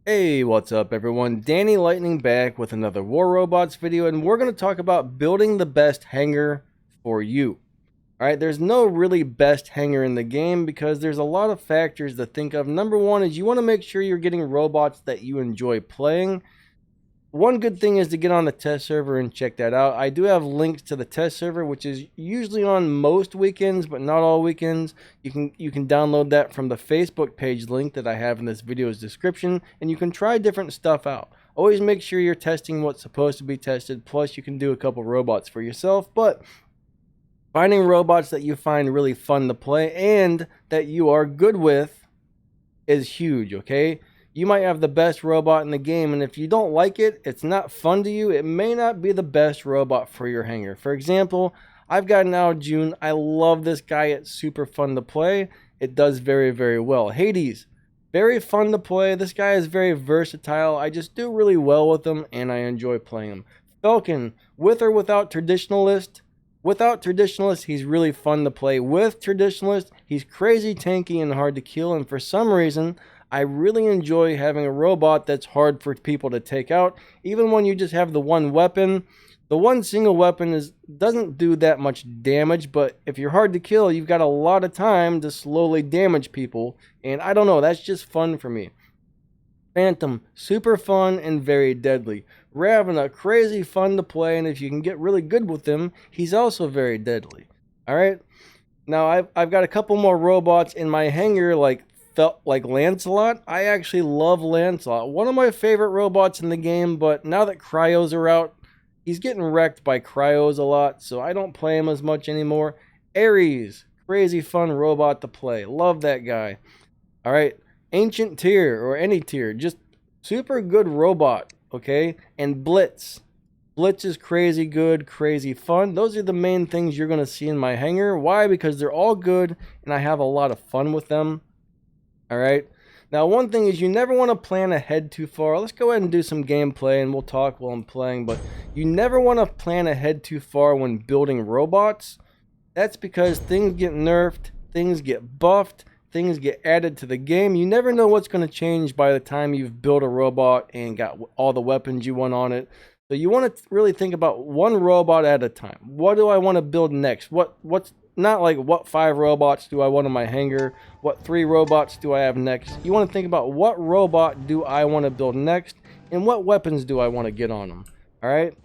Hey, what's up everyone? Danny Lightning back with another War Robots video, and we're going to talk about building the best hangar for you. Alright, there's no really best hangar in the game because there's a lot of factors to think of. Number one is you want to make sure you're getting robots that you enjoy playing. One good thing is to get on the test server and check that out. I do have links to the test server, which is usually on most weekends, but not all weekends. You can download that from the Facebook page link that I have in this video's description, and you can try different stuff out. Always make sure you're testing what's supposed to be tested, plus you can do a couple robots for yourself, but finding robots that you find really fun to play and that you are good with is huge, okay? You might have the best robot in the game, and if you don't like it, it's not fun to you, it may not be the best robot for your hangar. For example, I've got an Ao Jun. I love this guy. It's super fun to play. It does very, very well. Hades, very fun to play. This guy is very versatile. I just do really well with him, and I enjoy playing him. Falcon, with or without Traditionalist? Without Traditionalist, he's really fun to play. With Traditionalist, he's crazy tanky and hard to kill, and for some reason, I really enjoy having a robot that's hard for people to take out. Even when you just have the one weapon, the one single weapon doesn't do that much damage, but if you're hard to kill, you've got a lot of time to slowly damage people, and I don't know, that's just fun for me. Phantom, super fun and very deadly. Ravena, crazy fun to play, and if you can get really good with him, he's also very deadly. Alright? Now, I've got a couple more robots in my hangar, felt like Lancelot. I actually love Lancelot. One of my favorite robots in the game, but now that cryos are out, he's getting wrecked by cryos a lot, so I don't play him as much anymore. Ares, crazy fun robot to play. Love that guy. Alright, Ancient Tier, or any tier, just super good robot, okay? And Blitz. Blitz is crazy good, crazy fun. Those are the main things you're going to see in my hangar. Why? Because they're all good, and I have a lot of fun with them. Alright, now one thing is you never want to plan ahead too far. Let's go ahead and do some gameplay and we'll talk while I'm playing, but you never want to plan ahead too far when building robots. That's because things get nerfed, things get buffed, things get added to the game. You never know what's going to change by the time you've built a robot and got all the weapons you want on it. So you want to really think about one robot at a time. What do I want to build next? What's not like what 5 robots do I want in my hangar? What 3 robots do I have next? You want to think about what robot do I want to build next and what weapons do I want to get on them. Alright?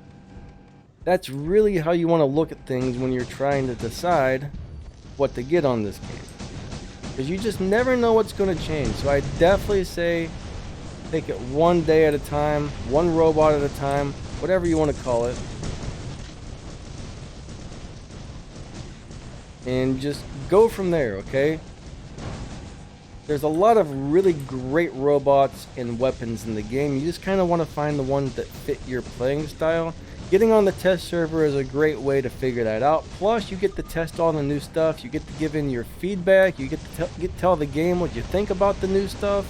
That's really how you want to look at things when you're trying to decide what to get on this game. Because you just never know what's going to change. So I definitely say take it one day at a time, one robot at a time, whatever you want to call it. And just go from there, okay? There's a lot of really great robots and weapons in the game. You just kind of want to find the ones that fit your playing style. Getting on the test server is a great way to figure that out. Plus, you get to test all the new stuff. You get to give in your feedback. You get to tell the game what you think about the new stuff.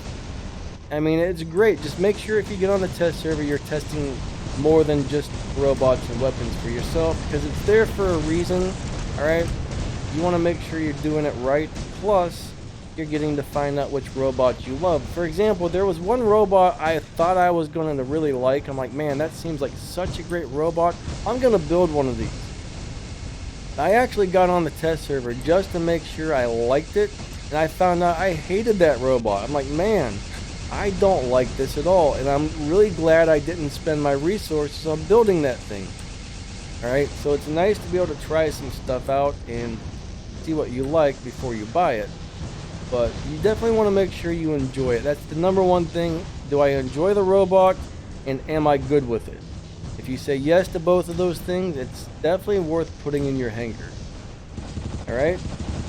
I mean, it's great. Just make sure if you get on the test server, you're testing more than just robots and weapons for yourself, because it's there for a reason, alright? You want to make sure you're doing it right, plus you're getting to find out which robots you love. For example, there was one robot I thought I was going to really like. I'm like, man, that seems like such a great robot. I'm going to build one of these. I actually got on the test server just to make sure I liked it, and I found out I hated that robot. I'm like, man, I don't like this at all, and I'm really glad I didn't spend my resources on building that thing. Alright, so it's nice to be able to try some stuff out and see what you like before you buy it. But you definitely want to make sure you enjoy it. That's the number one thing. Do I enjoy the robot, and am I good with it? If you say yes to both of those things, it's definitely worth putting in your hangar. Alright?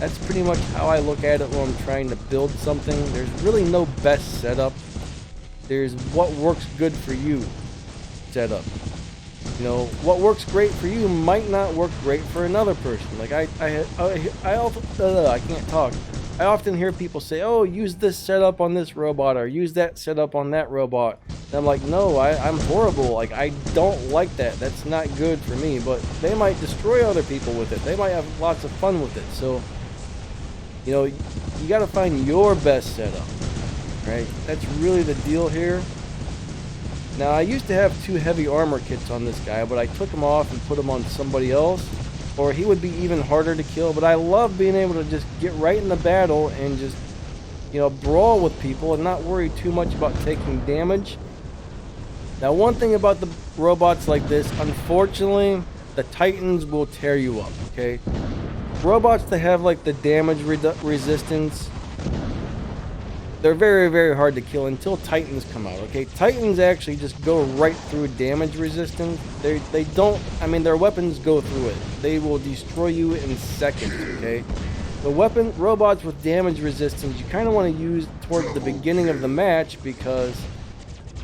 That's pretty much how I look at it when I'm trying to build something. There's really no best setup. There's what works good for you setup. You know, what works great for you might not work great for another person. Like I can't talk. I often hear people say, oh, use this setup on this robot, or use that setup on that robot. And I'm like, no, I'm horrible. Like, I don't like that. That's not good for me. But they might destroy other people with it. They might have lots of fun with it. So, you know, you got to find your best setup. right? That's really the deal here. Now, I used to have 2 heavy armor kits on this guy, but I took him off and put him on somebody else, or he would be even harder to kill. But I love being able to just get right in the battle and just, you know, brawl with people and not worry too much about taking damage. Now, one thing about the robots like this, unfortunately, the Titans will tear you up, okay? Robots that have, like, the damage resistance, they're very, very hard to kill until Titans come out, okay? Titans actually just go right through damage resistance. They don't, I mean, their weapons go through it. They will destroy you in seconds, okay? The robots with damage resistance, you kind of want to use towards the beginning of the match because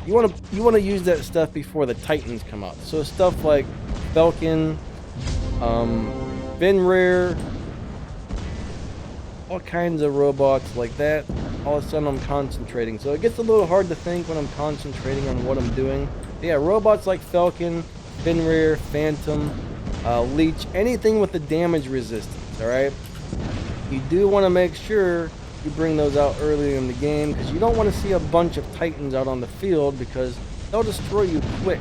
you want to use that stuff before the Titans come out. So stuff like Falcon, Fenrir, all kinds of robots like that. All of a sudden I'm concentrating, so it gets a little hard to think when I'm concentrating on what I'm doing. But yeah, robots like Falcon, Fenrir, Phantom, Leech, anything with the damage resistance, alright? You do want to make sure you bring those out early in the game, because you don't want to see a bunch of Titans out on the field, because they'll destroy you quick.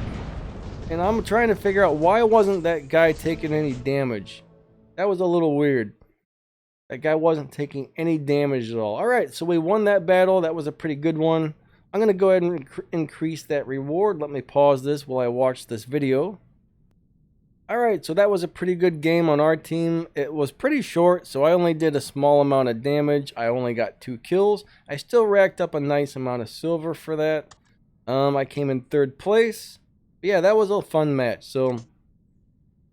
And I'm trying to figure out why wasn't that guy taking any damage. That was a little weird. That guy wasn't taking any damage at all. Alright, so we won that battle. That was a pretty good one. I'm going to go ahead and increase that reward. Let me pause this while I watch this video. Alright, so that was a pretty good game on our team. It was pretty short, so I only did a small amount of damage. I only got 2 kills. I still racked up a nice amount of silver for that. I came in 3rd place. But yeah, that was a fun match. So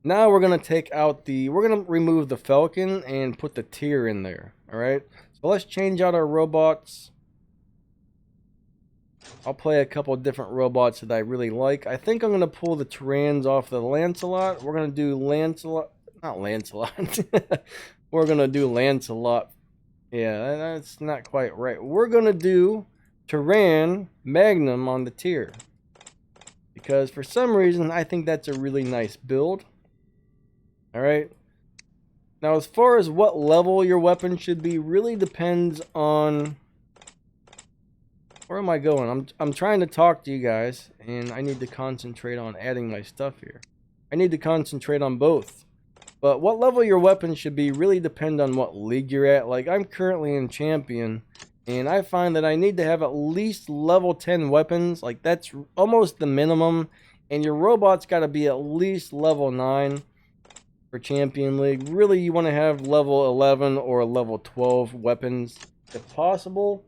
now we're going to take out we're going to remove the Falcon and put the Tier in there. Alright, so let's change out our robots. I'll play a couple of different robots that I really like. I think I'm going to pull the Tyrans off the Lancelot. We're going to do not Lancelot. We're going to do Lancelot. Yeah, that's not quite right. We're going to do Tyran Magnum on the Tier, because for some reason I think that's a really nice build. Alright. Now, as far as what level your weapon should be, really depends on... Where am I going? I'm trying to talk to you guys, and I need to concentrate on adding my stuff here. I need to concentrate on both. But what level your weapon should be really depend on what league you're at. Like, I'm currently in Champion, and I find that I need to have at least level 10 weapons. Like, that's almost the minimum. And your robot's got to be at least level 9 for Champion League. Really, you want to have level 11 or level 12 weapons if possible.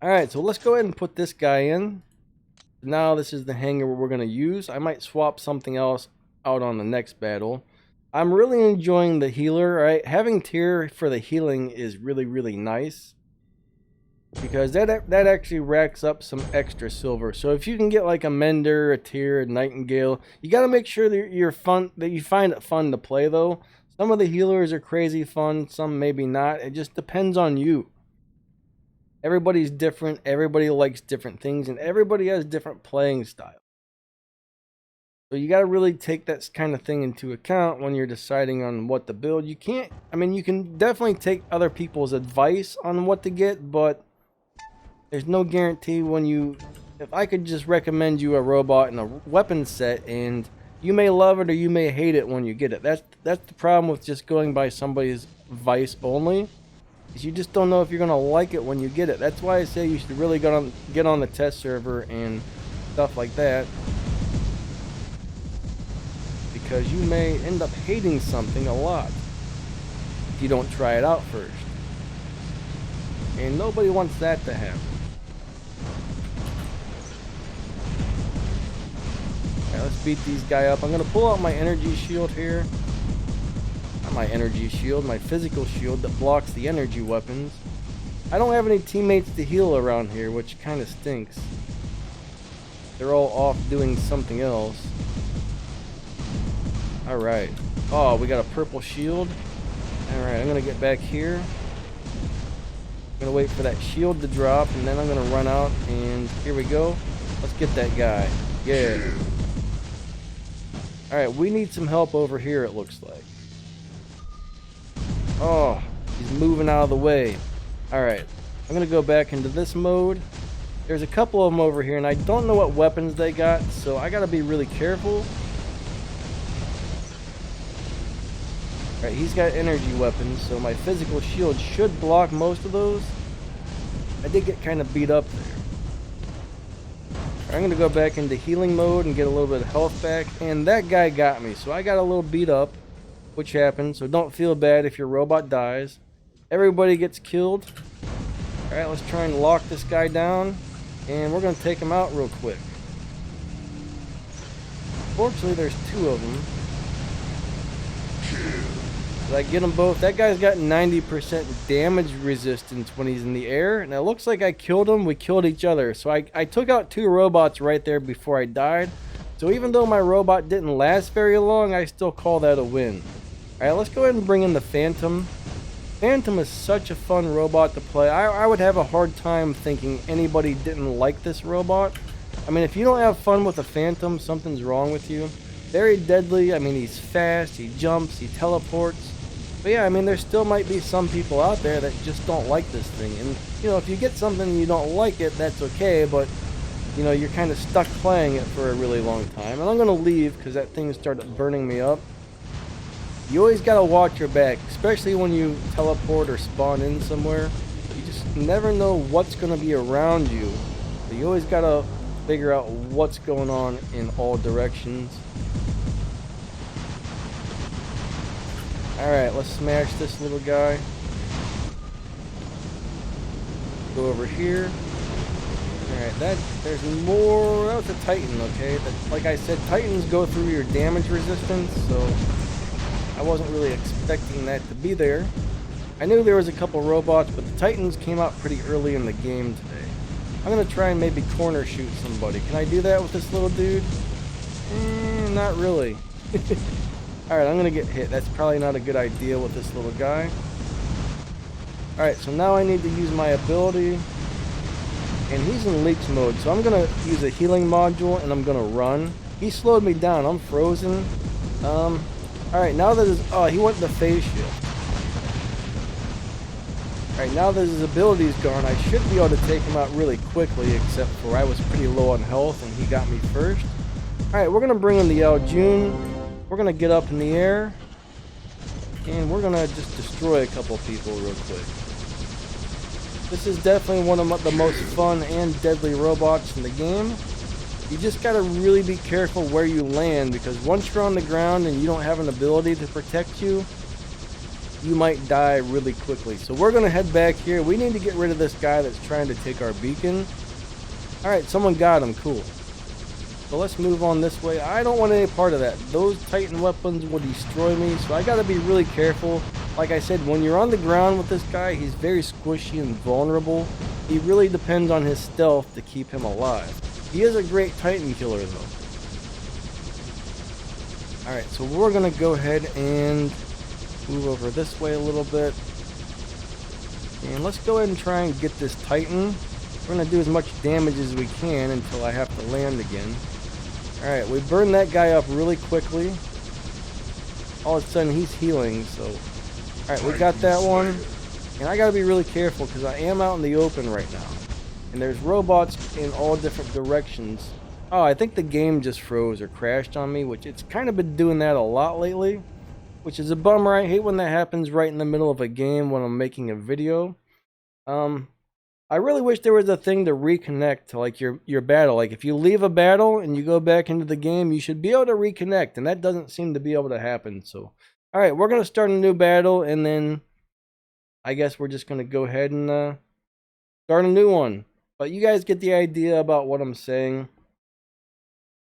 Alright, so let's go ahead and put this guy in. Now this is the hangar we're going to use. I might swap something else out on the next battle. I'm really enjoying the healer, right? Having Tier for the healing is really, really nice, because that actually racks up some extra silver. So if you can get like a Mender, a Tier, a Nightingale, you got to make sure that you find it fun to play though. Some of the healers are crazy fun, some maybe not. It just depends on you. Everybody's different, everybody likes different things, and everybody has different playing style. So you got to really take that kind of thing into account when you're deciding on what to build. You can't, I mean, you can definitely take other people's advice on what to get, but there's no guarantee when you, if I could just recommend you a robot and a weapon set, and you may love it or you may hate it when you get it. That's the problem with just going by somebody's advice only. You just don't know if you're going to like it when you get it. That's why I say you should really get on the test server and stuff like that, because you may end up hating something a lot if you don't try it out first. And nobody wants that to happen. Alright, let's beat these guys up. I'm going to pull out my energy shield here. My energy shield, my physical shield that blocks the energy weapons. I don't have any teammates to heal around here, which kind of stinks. They're all off doing something else. Alright. Oh, we got a purple shield. Alright, I'm going to get back here. I'm going to wait for that shield to drop, and then I'm going to run out, and here we go. Let's get that guy. Yeah. Alright, we need some help over here, it looks like. Oh, he's moving out of the way. Alright. I'm gonna go back into this mode. There's a couple of them over here, and I don't know what weapons they got, so I gotta be really careful. Alright, he's got energy weapons, so my physical shield should block most of those. I did get kind of beat up there. I'm gonna go back into healing mode and get a little bit of health back, and that guy got me, so I got a little beat up, which happens, so don't feel bad if your robot dies. Everybody gets killed. Alright, let's try and lock this guy down, and we're gonna take him out real quick. Fortunately, there's two of them. Did I get them both? That guy's got 90% damage resistance when he's in the air, and it looks like I killed him. We killed each other, so I took out two robots right there before I died. So even though my robot didn't last very long, I still call that a win. Alright, let's go ahead and bring in the Phantom. Phantom is such a fun robot to play. I would have a hard time thinking anybody didn't like this robot. I mean, if you don't have fun with a Phantom, something's wrong with you. Very deadly. I mean, he's fast, he jumps, he teleports. But yeah, I mean, there still might be some people out there that just don't like this thing. And, you know, if you get something and you don't like it, that's okay, but, you know, you're kind of stuck playing it for a really long time. And I'm going to leave because that thing started burning me up. You always got to watch your back, especially when you teleport or spawn in somewhere. You just never know what's going to be around you. So you always got to figure out what's going on in all directions. Alright, let's smash this little guy. Go over here. Alright, there's more. That was a Titan, okay? Like I said, Titans go through your damage resistance, so I wasn't really expecting that to be there. I knew there was a couple robots, but the Titans came out pretty early in the game today. I'm gonna try and maybe corner shoot somebody. Can I do that with this little dude? Not really. Alright, I'm gonna get hit. That's probably not a good idea with this little guy. Alright, so now I need to use my ability. And he's in leech mode, so I'm gonna use a healing module and I'm gonna run. He slowed me down. I'm frozen. Alright, now that his... Oh, he went to phase shift. Alright, now that his ability's gone, I should be able to take him out really quickly, except for I was pretty low on health and he got me first. Alright, we're gonna bring in the Ao Jun. We're gonna get up in the air, and we're gonna just destroy a couple people real quick. This is definitely one of the most fun and deadly robots in the game. You just gotta really be careful where you land, because once you're on the ground and you don't have an ability to protect you, you might die really quickly. So we're gonna head back here. We need to get rid of this guy that's trying to take our beacon. Alright, someone got him. Cool. So let's move on this way. I don't want any part of that. Those Titan weapons will destroy me, so I gotta be really careful. Like I said, when you're on the ground with this guy, he's very squishy and vulnerable. He really depends on his stealth to keep him alive. He is a great Titan killer, though. Alright, so we're gonna go ahead and move over this way a little bit. And let's go ahead and try and get this Titan. We're gonna do as much damage as we can until I have to land again. Alright, we burned that guy up really quickly. All of a sudden he's healing, so... Alright, we got that one. And I gotta be really careful because I am out in the open right now. And there's robots in all different directions. Oh, I think the game just froze or crashed on me, which it's kind of been doing that a lot lately. Which is a bummer. I hate when that happens right in the middle of a game when I'm making a video. I really wish there was a thing to reconnect to like your battle. Like if you leave a battle and you go back into the game, you should be able to reconnect, and that doesn't seem to be able to happen. So, all right, we're gonna start a new battle, and then I guess we're just gonna go ahead and start a new one. But you guys get the idea about what I'm saying.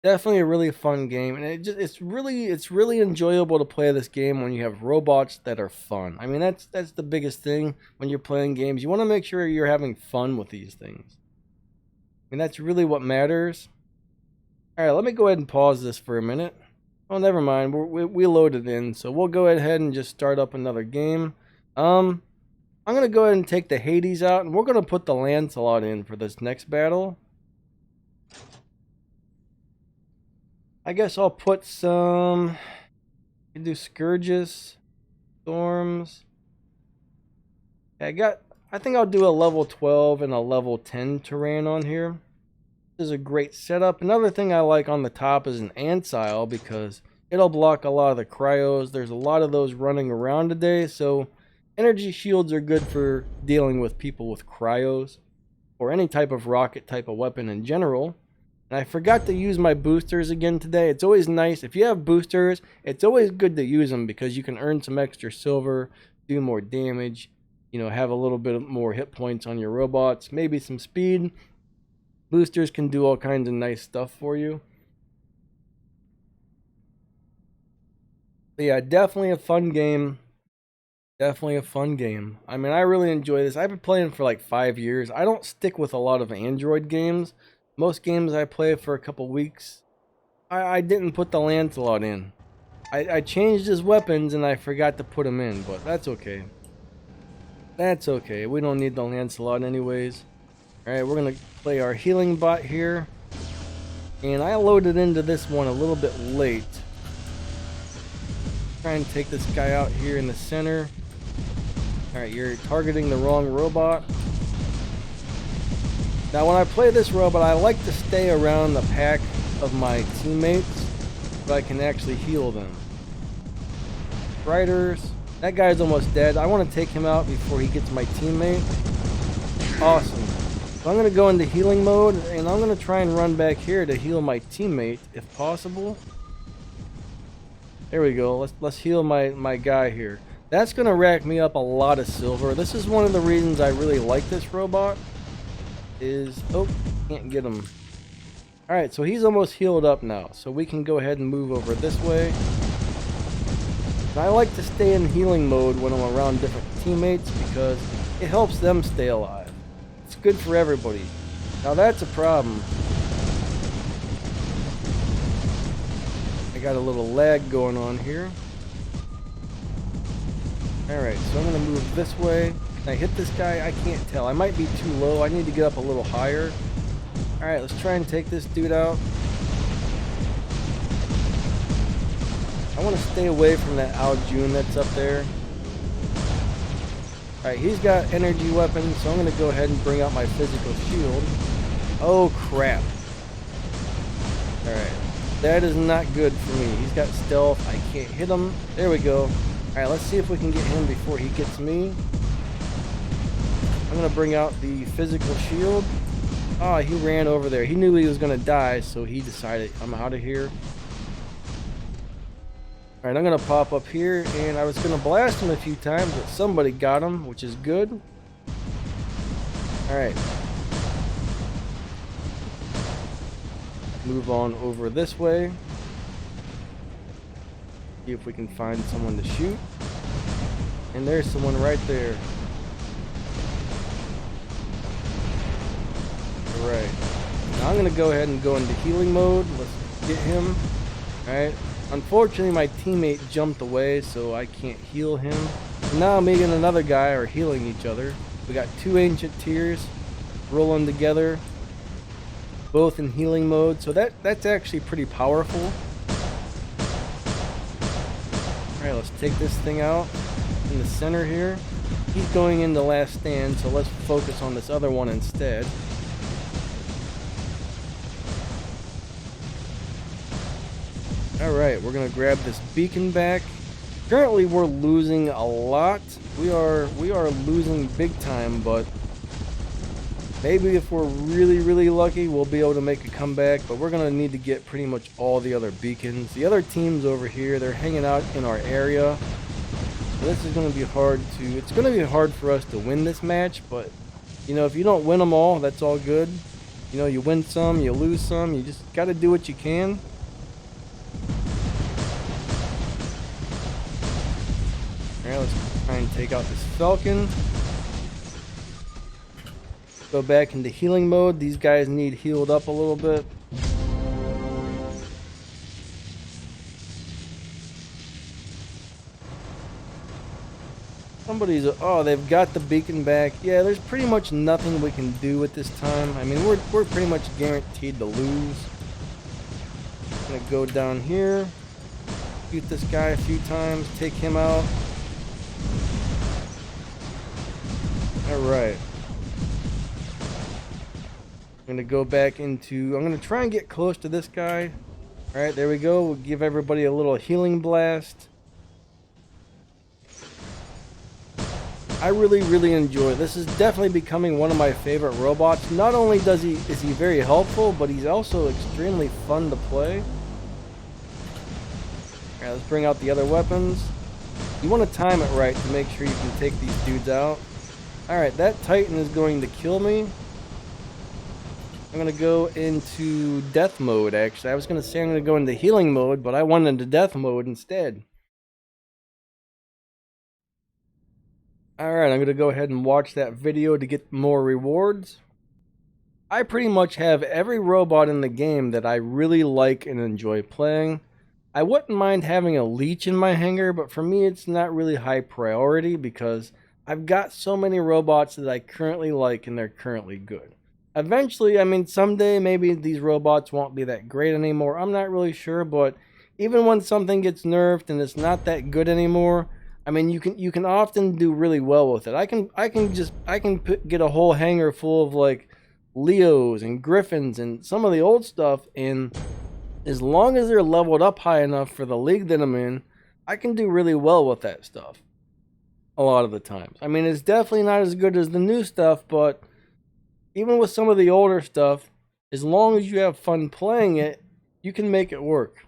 Definitely a really fun game, and it's really enjoyable to play this game when you have robots that are fun. I mean, that's the biggest thing when you're playing games. You want to make sure you're having fun with these things. I mean, that's really what matters. All right, let me go ahead and pause this for a minute. Oh, never mind. We loaded in, so we'll go ahead and just start up another game. I'm gonna go ahead and take the Hades out, and we're gonna put the Lancelot in for this next battle. I guess I'll put some... I can do Scourges, Storms. I got I think I'll do a level 12 and a level 10 terrain on here. This is a great setup. Another thing I like on the top is an Ancile because it'll block a lot of the cryos. There's a lot of those running around today, so energy shields are good for dealing with people with cryos or any type of rocket type of weapon in general. And I forgot to use my boosters again today. It's always nice. If you have boosters, it's always good to use them because you can earn some extra silver, do more damage, you know, have a little bit more hit points on your robots, maybe some speed. Boosters can do all kinds of nice stuff for you. But yeah, definitely a fun game. Definitely a fun game. I mean, I really enjoy this. I've been playing for like 5 years. I don't stick with a lot of Android games. Most games I play for a couple weeks. I didn't put the Lancelot in. I changed his weapons and I forgot to put him in, but that's okay. That's okay. We don't need the Lancelot anyways. Alright, we're going to play our healing bot here. And I loaded into this one a little bit late. Try and take this guy out here in the center. Alright, you're targeting the wrong robot. Now when I play this robot, I like to stay around the pack of my teammates so I can actually heal them. Riders. That guy's almost dead. I want to take him out before he gets my teammate. Awesome. So I'm going to go into healing mode and I'm going to try and run back here to heal my teammate if possible. There we go. Let's heal my guy here. That's going to rack me up a lot of silver. This is one of the reasons I really like this robot. Oh, can't get him. Alright, so he's almost healed up now. So we can go ahead and move over this way. And I like to stay in healing mode when I'm around different teammates because it helps them stay alive. It's good for everybody. Now that's a problem. I got a little lag going on here. Alright, so I'm going to move this way. Can I hit this guy? I can't tell. I might be too low. I need to get up a little higher. Alright, let's try and take this dude out. I want to stay away from that Ao Jun that's up there. Alright, he's got energy weapons, so I'm going to go ahead and bring out my physical shield. Oh, crap. Alright, that is not good for me. He's got stealth. I can't hit him. There we go. Alright, let's see if we can get him before he gets me. I'm going to bring out the physical shield. Oh, he ran over there. He knew he was going to die, so he decided, I'm out of here. Alright, I'm going to pop up here, and I was going to blast him a few times, but somebody got him, which is good. Alright. Move on over this way. See if we can find someone to shoot. And there's someone right there. Alright. Now I'm going to go ahead and go into healing mode. Let's get him. Alright. Unfortunately, my teammate jumped away, so I can't heal him. Now me and another guy are healing each other. We got two ancient tears rolling together, both in healing mode, so that's actually pretty powerful. Alright, let's take this thing out in the center here. He's going into last stand, so let's focus on this other one instead. Alright, we're going to grab this beacon back. Currently we're losing a lot. We are losing big time, but maybe if we're really lucky, we'll be able to make a comeback, but we're going to need to get pretty much all the other beacons. The other teams over here, they're hanging out in our area. So this is going to be it's going to be hard for us to win this match, but you know, if you don't win them all, that's all good. You know, you win some, you lose some, you just got to do what you can. Alright, let's try and take out this Falcon. Go back into healing mode. These guys need healed up a little bit. Oh, they've got the beacon back. Yeah, there's pretty much nothing we can do at this time. I mean, we're pretty much guaranteed to lose. I'm gonna go down here, shoot this guy a few times, take him out. Alright. I'm going to go back into... I'm going to try and get close to this guy. Alright, there we go. We'll give everybody a little healing blast. I really enjoy it. This is definitely becoming one of my favorite robots. Not only is he very helpful, but he's also extremely fun to play. Alright, let's bring out the other weapons. You want to time it right to make sure you can take these dudes out. Alright, that Titan is going to kill me. I'm going to go into death mode, actually. I was going to say I'm going to go into healing mode, but I went into death mode instead. Alright, I'm going to go ahead and watch that video to get more rewards. I pretty much have every robot in the game that I really like and enjoy playing. I wouldn't mind having a leech in my hangar, but for me it's not really high priority because I've got so many robots that I currently like and they're currently good. Eventually, I mean, someday maybe these robots won't be that great anymore. I'm not really sure, but even when something gets nerfed and it's not that good anymore, I mean, you can often do really well with it. I can get a whole hangar full of like Leos and Griffins and some of the old stuff, and as long as they're leveled up high enough for the league that I'm in, I can do really well with that stuff. A lot of the times. I mean, it's definitely not as good as the new stuff, but even with some of the older stuff, as long as you have fun playing it, you can make it work.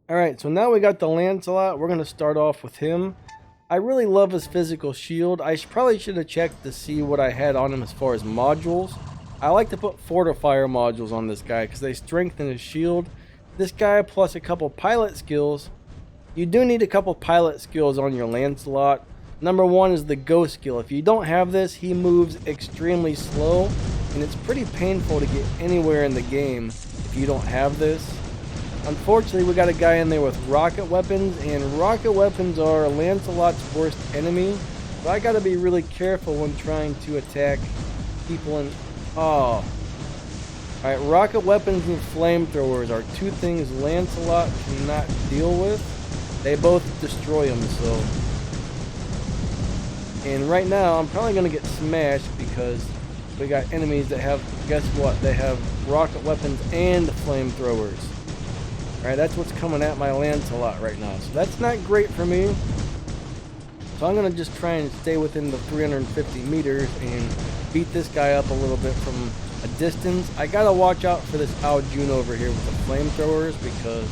Alright, so now we got the Lancelot. We're going to start off with him. I really love his physical shield. I probably should have checked to see what I had on him as far as modules. I like to put fortifier modules on this guy because they strengthen his shield. This guy plus a couple pilot skills. You do need a couple pilot skills on your Lancelot. Number one is the go skill. If you don't have this, he moves extremely slow, and it's pretty painful to get anywhere in the game if you don't have this. Unfortunately, we got a guy in there with rocket weapons, and rocket weapons are Lancelot's worst enemy. So I gotta be really careful when trying to attack people in... Oh. Alright, rocket weapons and flamethrowers are two things Lancelot cannot deal with. They both destroy him, so... And right now, I'm probably gonna get smashed because we got enemies that have... Guess what? They have rocket weapons and flamethrowers. Alright, that's what's coming at my Lancelot right now. So that's not great for me. So I'm going to just try and stay within the 350 meters and beat this guy up a little bit from a distance. I got to watch out for this Ao Jun over here with the flamethrowers because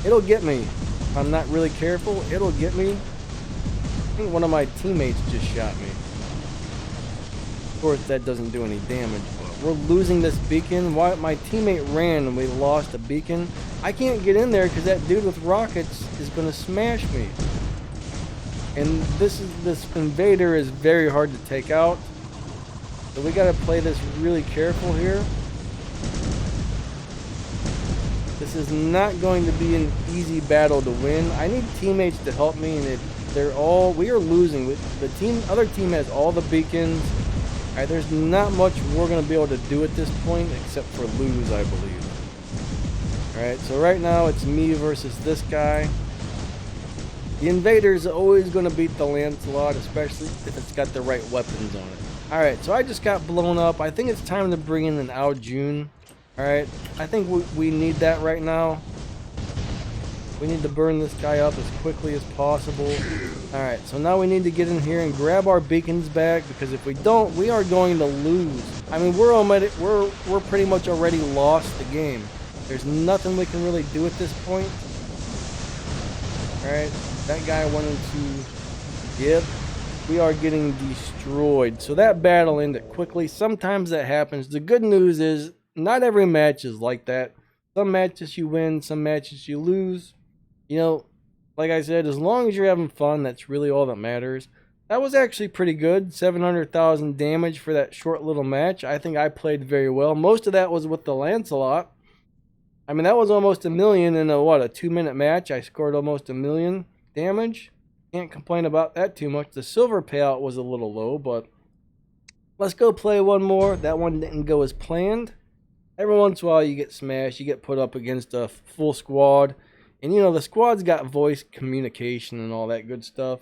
it'll get me. If I'm not really careful, it'll get me. I think one of my teammates just shot me. Of course, that doesn't do any damage. We're losing this beacon. Why my teammate ran and we lost a beacon. I can't get in there because that dude with rockets is going to smash me. And this invader is very hard to take out. So we got to play this really careful here. This is not going to be an easy battle to win. I need teammates to help me, and we are losing. The other team has all the beacons. Alright, there's not much we're going to be able to do at this point except for lose, I believe. Alright, so right now it's me versus this guy. The invader is always going to beat the Lancelot, especially if it's got the right weapons on it. Alright, so I just got blown up. I think it's time to bring in an Ao Jun. Alright, I think we need that right now. We need to burn this guy up as quickly as possible. Alright, so now we need to get in here and grab our beacons back, because if we don't, we are going to lose. I mean, we're pretty much already lost the game. There's nothing we can really do at this point. Alright, that guy went into... Yep, we are getting destroyed. So that battle ended quickly. Sometimes that happens. The good news is, not every match is like that. Some matches you win, some matches you lose. You know, like I said, as long as you're having fun, that's really all that matters. That was actually pretty good. 700,000 damage for that short little match. I think I played very well. Most of that was with the Lancelot. I mean, that was almost 1 million in a 2-minute match. I scored almost 1 million damage. Can't complain about that too much. The silver payout was a little low, but let's go play one more. That one didn't go as planned. Every once in a while you get smashed. You get put up against a full squad. And, you know, the squad's got voice communication and all that good stuff.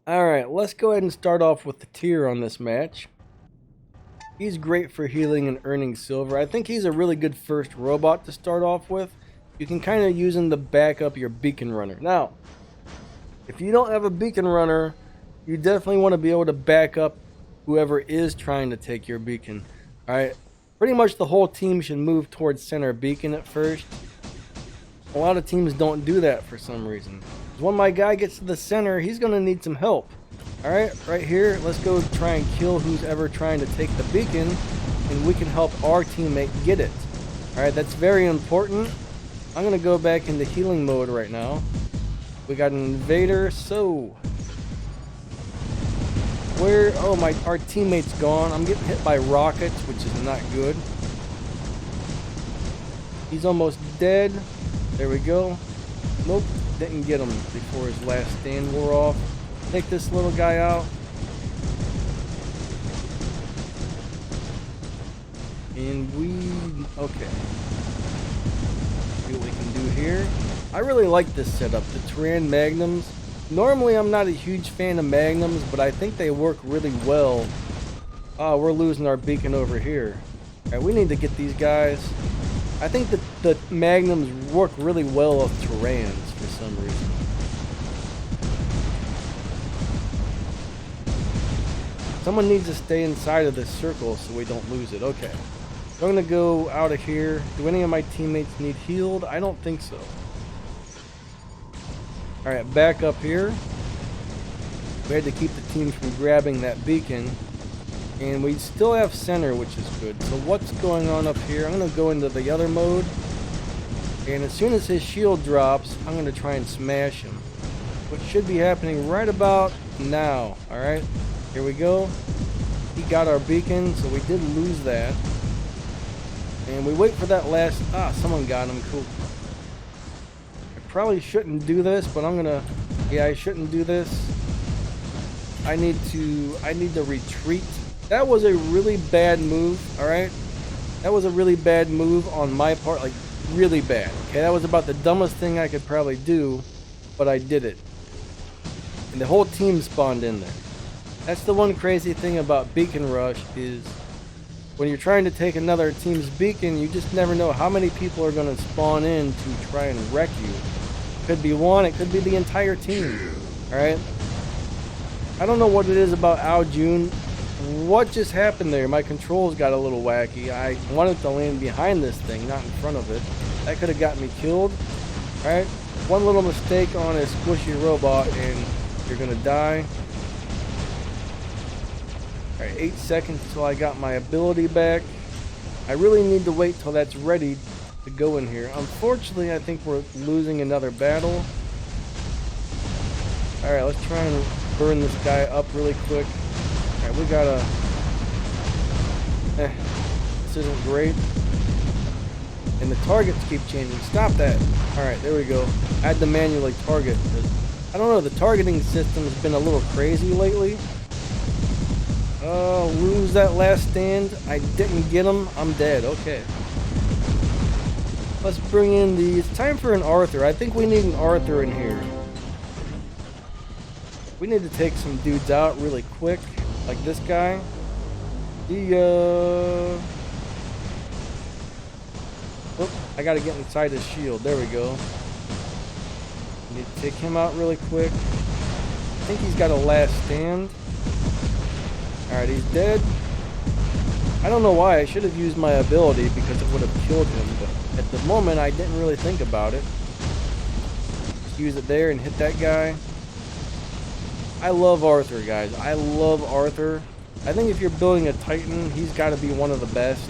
Alright, let's go ahead and start off with the tier on this match. He's great for healing and earning silver. I think he's a really good first robot to start off with. You can kind of use him to back up your beacon runner. Now, if you don't have a beacon runner, you definitely want to be able to back up whoever is trying to take your beacon. Alright, pretty much the whole team should move towards center beacon at first. A lot of teams don't do that for some reason. When my guy gets to the center, he's going to need some help. Alright, right here, let's go try and kill who's ever trying to take the beacon, and we can help our teammate get it. Alright, that's very important. I'm going to go back into healing mode right now. We got an invader, so... our teammate's gone. I'm getting hit by rockets, which is not good. He's almost dead. There we go. Nope, didn't get him before his last stand wore off. Take this little guy out. And okay. See what we can do here. I really like this setup, the Tyran Magnums. Normally I'm not a huge fan of Magnums, but I think they work really well. Oh, we're losing our beacon over here. Alright, we need to get these guys. I think that the Magnums work really well with Tyrans for some reason. Someone needs to stay inside of this circle so we don't lose it. Okay. So I'm going to go out of here. Do any of my teammates need healed? I don't think so. Alright, back up here. We had to keep the team from grabbing that beacon. And we still have center, which is good. So what's going on up here? I'm going to go into the other mode. And as soon as his shield drops, I'm going to try and smash him. Which should be happening right about now. Alright, here we go. He got our beacon, so we did lose that. And we wait for that last... someone got him. Cool. I probably shouldn't do this, but I'm going to... Yeah, I shouldn't do this. I need to retreat. That was a really bad move, alright? That was a really bad move on my part, like, really bad. Okay, that was about the dumbest thing I could probably do, but I did it. And the whole team spawned in there. That's the one crazy thing about Beacon Rush is when you're trying to take another team's beacon, you just never know how many people are going to spawn in to try and wreck you. It could be one, it could be the entire team, alright? I don't know what it is about Ao Jun. What just happened there? My controls got a little wacky. I wanted to land behind this thing, not in front of it. That could have got me killed. Alright? One little mistake on a squishy robot and you're gonna die. Alright, 8 seconds until I got my ability back. I really need to wait till that's ready to go in here. Unfortunately, I think we're losing another battle. Alright, let's try and burn this guy up really quick. Alright, we gotta... this isn't great. And the targets keep changing. Stop that! Alright, there we go. I had to manually target. I don't know, the targeting system has been a little crazy lately. Lose that last stand. I didn't get him. I'm dead. Okay. Let's bring in the... It's time for an Arthur. I think we need an Arthur in here. We need to take some dudes out really quick. Like this guy. Oh, I gotta get inside his shield. There we go. Need to take him out really quick. I think he's got a last stand. Alright, he's dead. I don't know why. I should have used my ability because it would have killed him. But at the moment, I didn't really think about it. Just use it there and hit that guy. I love Arthur, guys. I love Arthur. I think if you're building a Titan, he's got to be one of the best.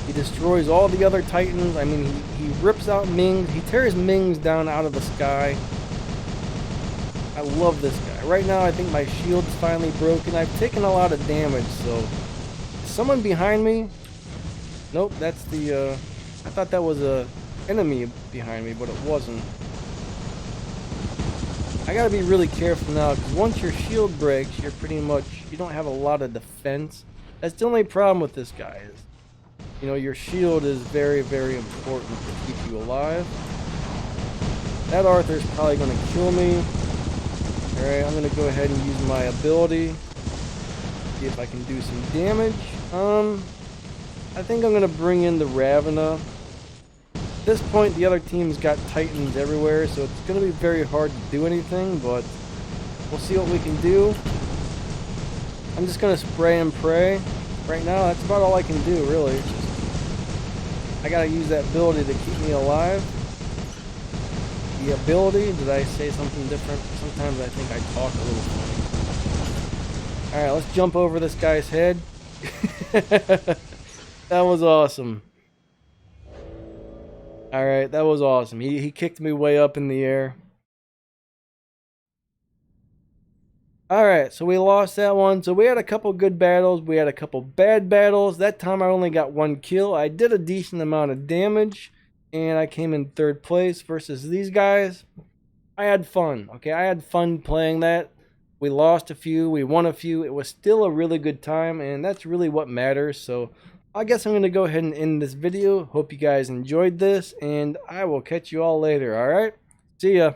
He destroys all the other Titans. I mean, he rips out Mings. He tears Mings down out of the sky. I love this guy. Right now, I think my shield's finally broken. I've taken a lot of damage, so... Is someone behind me? Nope, that's the, I thought that was a enemy behind me, but it wasn't. I gotta be really careful now, because once your shield breaks, you're pretty much... You don't have a lot of defense. That's the only problem with this guy is... You know, your shield is very, very important to keep you alive. That Arthur's probably going to kill me. Alright, I'm going to go ahead and use my ability. See if I can do some damage. I think I'm going to bring in the Ravena. At this point, the other team's got Titans everywhere, so it's going to be very hard to do anything, but we'll see what we can do. I'm just going to spray and pray. Right now, that's about all I can do, really. I got to use that ability to keep me alive. The ability, did I say something different? Sometimes I think I talk a little funny. Alright, let's jump over this guy's head. That was awesome. Alright, that was awesome. He kicked me way up in the air. Alright, so we lost that one. So we had a couple good battles. We had a couple bad battles. That time I only got 1 kill. I did a decent amount of damage. And I came in 3rd place versus these guys. I had fun, okay? I had fun playing that. We lost a few. We won a few. It was still a really good time. And that's really what matters. So I guess I'm going to go ahead and end this video. Hope you guys enjoyed this. And I will catch you all later, alright? See ya.